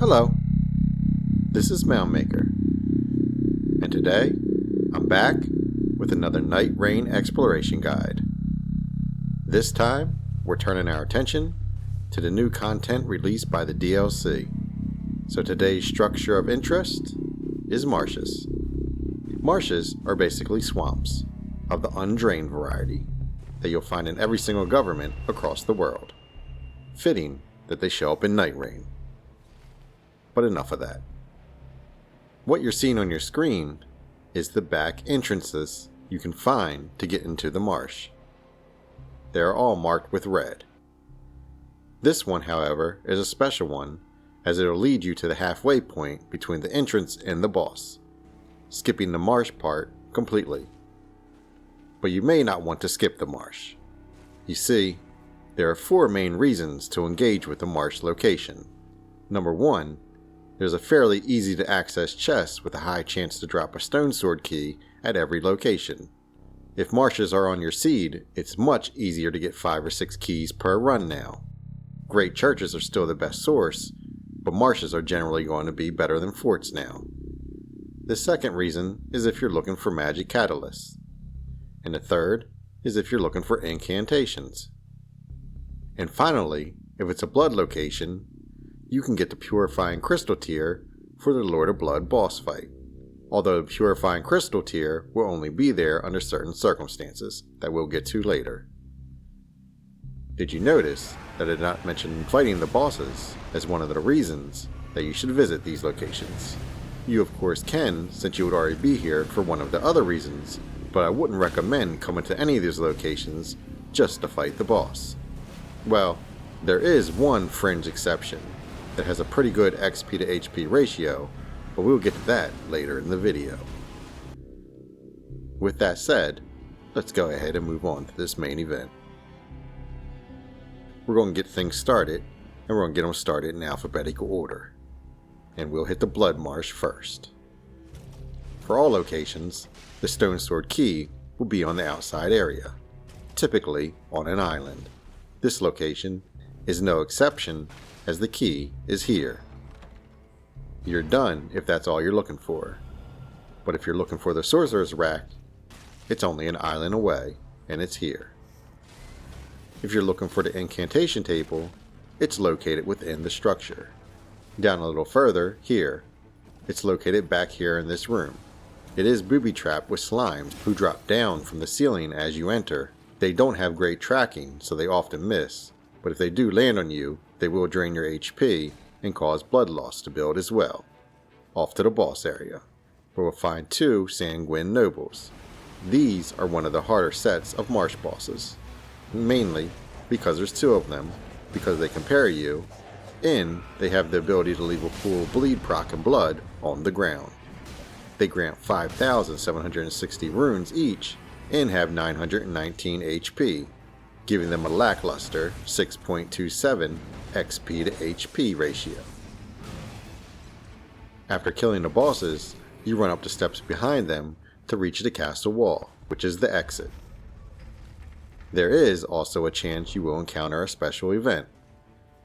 Hello, this is Moundmaker, and today I'm back with another Night Rain exploration guide. This time, we're turning our attention to the new content released by the DLC. So today's structure of interest is marshes. Marshes are basically swamps of the undrained variety that you'll find in every single government across the world. Fitting that they show up in Night Rain. But enough of that. What you're seeing on your screen is the back entrances you can find to get into the marsh. They are all marked with red. This one, however, is a special one, as it will lead you to the halfway point between the entrance and the boss, skipping the marsh part completely. But you may not want to skip the marsh. You see, there are 4 main reasons to engage with the marsh location. Number 1, there's a fairly easy to access chest with a high chance to drop a stone sword key at every location. If marshes are on your seed, it's much easier to get 5 or 6 keys per run now. Great churches are still the best source, but marshes are generally going to be better than forts now. The second reason is if you're looking for magic catalysts. And the third is if you're looking for incantations. And finally, if it's a blood location, you can get the Purifying Crystal tier for the Lord of Blood boss fight. Although the Purifying Crystal tier will only be there under certain circumstances that we'll get to later. Did you notice that I did not mention fighting the bosses as one of the reasons that you should visit these locations? You of course can, since you would already be here for one of the other reasons, but I wouldn't recommend coming to any of these locations just to fight the boss. Well, there is one fringe exception that has a pretty good XP to HP ratio, but we'll get to that later in the video. With that said, let's go ahead and move on to this main event. We're going to get things started, and we're going to get them started in alphabetical order. And we'll hit the Blood Marsh first. For all locations, the Stone Sword key will be on the outside area, typically on an island. This location is no exception, as the key is here. You're done if that's all you're looking for. But if you're looking for the Sorcerer's Rack, it's only an island away, and it's here. If you're looking for the Incantation Table, it's located within the structure. Down a little further, here, it's located back here in this room. It is booby-trapped with slimes who drop down from the ceiling as you enter. They don't have great tracking, so they often miss, but if they do land on you, they will drain your HP and cause blood loss to build as well. Off to the boss area, where we'll find 2 Sanguine Nobles. These are one of the harder sets of marsh bosses, mainly because there's 2 of them, because they compare you, and they have the ability to leave a pool of bleed proc and blood on the ground. They grant 5,760 runes each and have 919 HP, giving them a lackluster 6.27 XP to HP ratio. After killing the bosses, you run up the steps behind them to reach the castle wall, which is the exit. There is also a chance you will encounter a special event.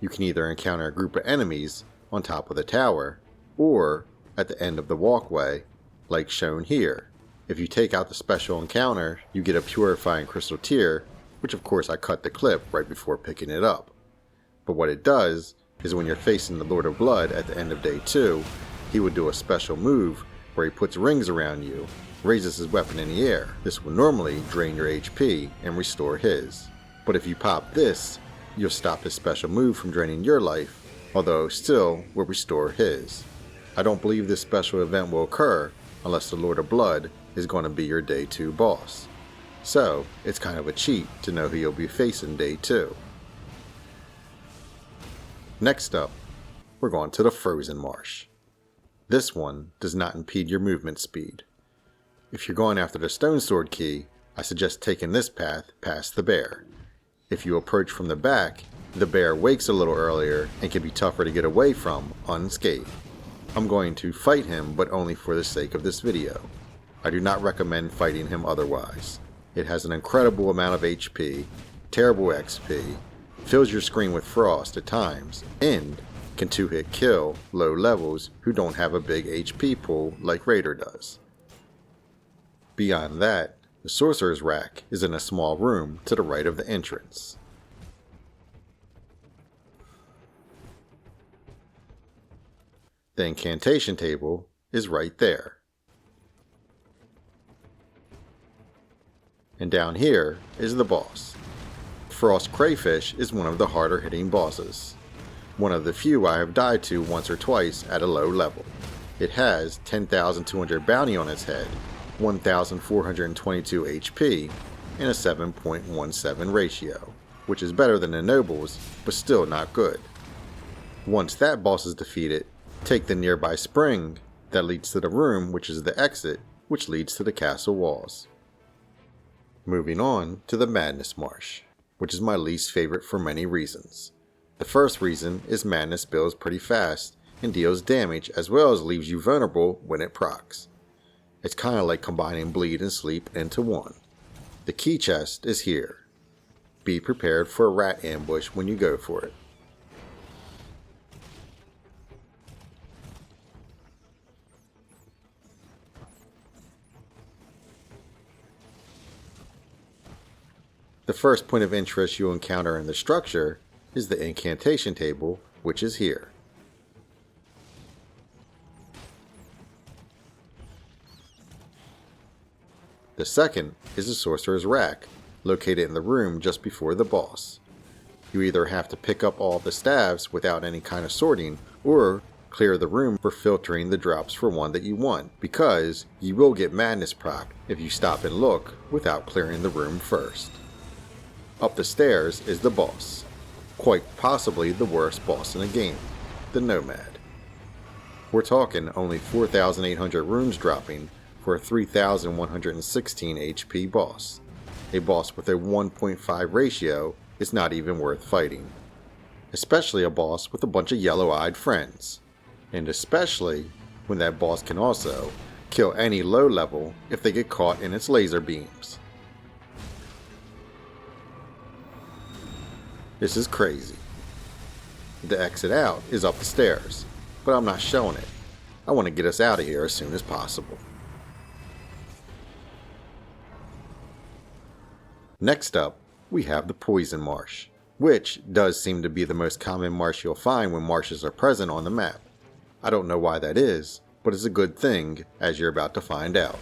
You can either encounter a group of enemies on top of the tower, or at the end of the walkway, like shown here. If you take out the special encounter, you get a Purifying Crystal tier, which of course I cut the clip right before picking it up. But what it does is when you're facing the Lord of Blood at the end of day 2, he would do a special move where he puts rings around you, raises his weapon in the air. This will normally drain your HP and restore his. But if you pop this, you'll stop his special move from draining your life, although still will restore his. I don't believe this special event will occur unless the Lord of Blood is going to be your day 2 boss. So it's kind of a cheat to know who you'll be facing day 2. Next up, we're going to the Frozen Marsh. This one does not impede your movement speed. If you're going after the Stone Sword key, I suggest taking this path past the bear. If you approach from the back, the bear wakes a little earlier and can be tougher to get away from unscathed. I'm going to fight him, but only for the sake of this video. I do not recommend fighting him otherwise. It has an incredible amount of HP, terrible XP, fills your screen with frost at times, and can two-hit kill low levels who don't have a big HP pool like Raider does. Beyond that, the Sorcerer's Rack is in a small room to the right of the entrance. The incantation table is right there. And down here is the boss. Frost Crayfish is one of the harder hitting bosses. One of the few I have died to once or twice at a low level. It has 10,200 bounty on its head, 1,422 HP, and a 7.17 ratio, which is better than the nobles, but still not good. Once that boss is defeated, take the nearby spring that leads to the room, which is the exit, which leads to the castle walls. Moving on to the Madness Marsh, which is my least favorite for many reasons. The first reason is Madness builds pretty fast and deals damage as well as leaves you vulnerable when it procs. It's kinda like combining bleed and sleep into one. The key chest is here. Be prepared for a rat ambush when you go for it. The first point of interest you'll encounter in the structure is the incantation table, which is here. The second is the Sorcerer's Rack, located in the room just before the boss. You either have to pick up all the staves without any kind of sorting, or clear the room for filtering the drops for one that you want, because you will get Madness proc if you stop and look without clearing the room first. Up the stairs is the boss, quite possibly the worst boss in the game, the Nomad. We're talking only 4,800 runes dropping for a 3,116 HP boss. A boss with a 1.5 ratio is not even worth fighting. Especially a boss with a bunch of yellow-eyed friends. And especially when that boss can also kill any low level if they get caught in its laser beams. This is crazy. The exit out is up the stairs, but I'm not showing it. I want to get us out of here as soon as possible. Next up, we have the Poison Marsh, which does seem to be the most common marsh you'll find when marshes are present on the map. I don't know why that is, but it's a good thing, as you're about to find out.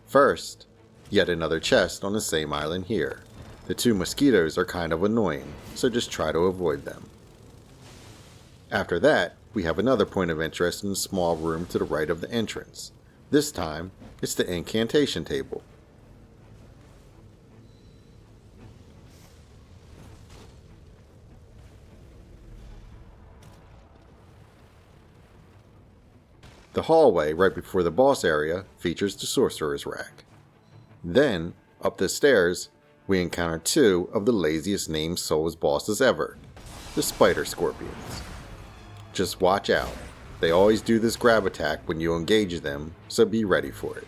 First, yet another chest on the same island here. The two mosquitoes are kind of annoying, so just try to avoid them. After that, we have another point of interest in the small room to the right of the entrance. This time, it's the incantation table. The hallway right before the boss area features the Sorcerer's Rack. Then, up the stairs, we encounter two of the laziest named Souls bosses ever, the Spider Scorpions. Just watch out, they always do this grab attack when you engage them, so be ready for it.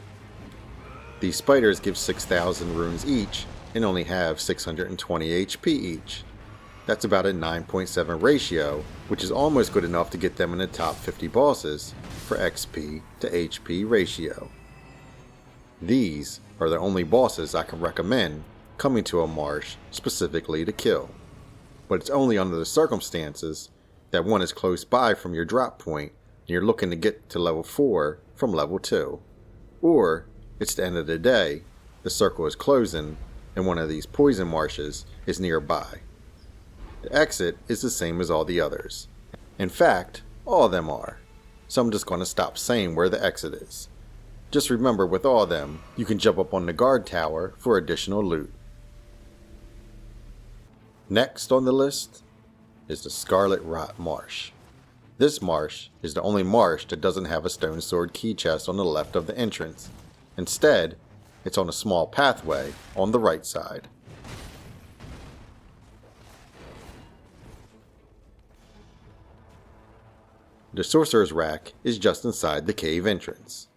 These spiders give 6,000 runes each and only have 620 HP each. That's about a 9.7 ratio, which is almost good enough to get them in the top 50 bosses for XP to HP ratio. These are the only bosses I can recommend coming to a marsh specifically to kill, but it's only under the circumstances that one is close by from your drop point and you're looking to get to level 4 from level 2, or it's the end of the day, the circle is closing, and one of these poison marshes is nearby. The exit is the same as all the others. In fact, all of them are, so I'm just going to stop saying where the exit is. Just remember, with all of them, you can jump up on the guard tower for additional loot. Next on the list is the Scarlet Rot Marsh. This marsh is the only marsh that doesn't have a stone sword key chest on the left of the entrance. Instead, it's on a small pathway on the right side. The Sorcerer's Rack is just inside the cave entrance.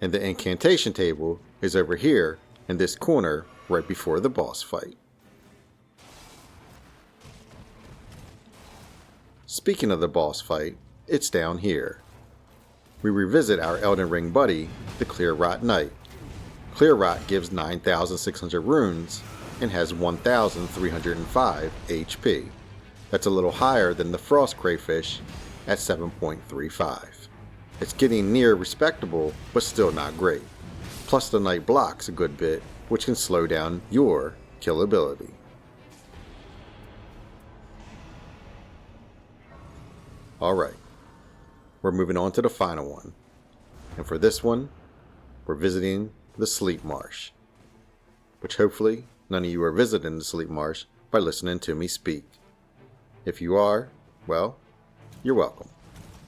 And the incantation table is over here in this corner right before the boss fight. Speaking of the boss fight, it's down here. We revisit our Elden Ring buddy, the Clear Rot Knight. Clear Rot gives 9,600 runes and has 1,305 HP. That's a little higher than the Frost Crayfish at 7.35. It's getting near respectable, but still not great. Plus the Knight blocks a good bit, which can slow down your killability. Alright, we're moving on to the final one. And for this one, we're visiting the Sleep Marsh. Which hopefully none of you are visiting the Sleep Marsh by listening to me speak. If you are, well, you're welcome.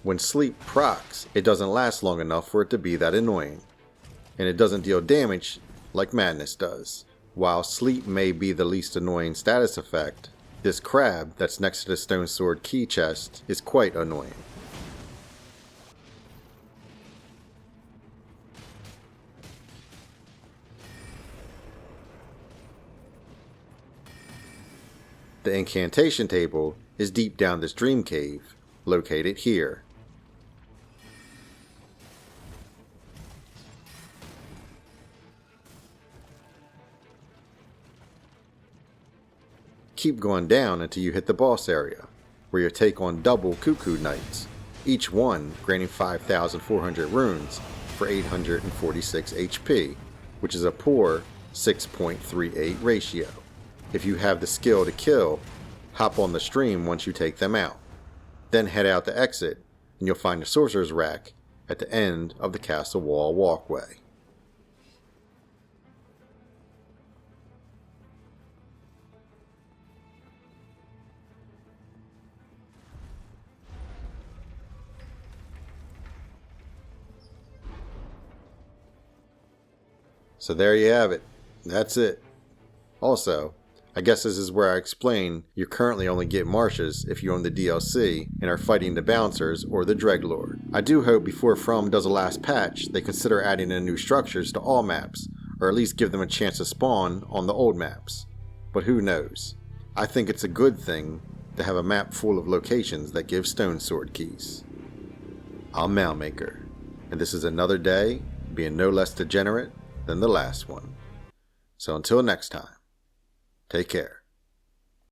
When sleep procs, it doesn't last long enough for it to be that annoying. And it doesn't deal damage like madness does. While sleep may be the least annoying status effect, this crab that's next to the stone sword key chest is quite annoying. The incantation table is deep down this dream cave, located here. Keep going down until you hit the boss area, where you take on double Cuckoo Knights, each one granting 5,400 runes for 846 HP, which is a poor 6.38 ratio. If you have the skill to kill, hop on the stream once you take them out. Then head out the exit, and you'll find the Sorcerer's Rack at the end of the castle wall walkway. So there you have it. That's it. Also, I guess this is where I explain you currently only get Marshes if you own the DLC and are fighting the Bouncers or the Dreadlord. I do hope before From does a last patch, they consider adding in new structures to all maps, or at least give them a chance to spawn on the old maps. But who knows? I think it's a good thing to have a map full of locations that give stone sword keys. I'm Mailmaker, and this is another day being no less degenerate than the last one. So until next time, take care.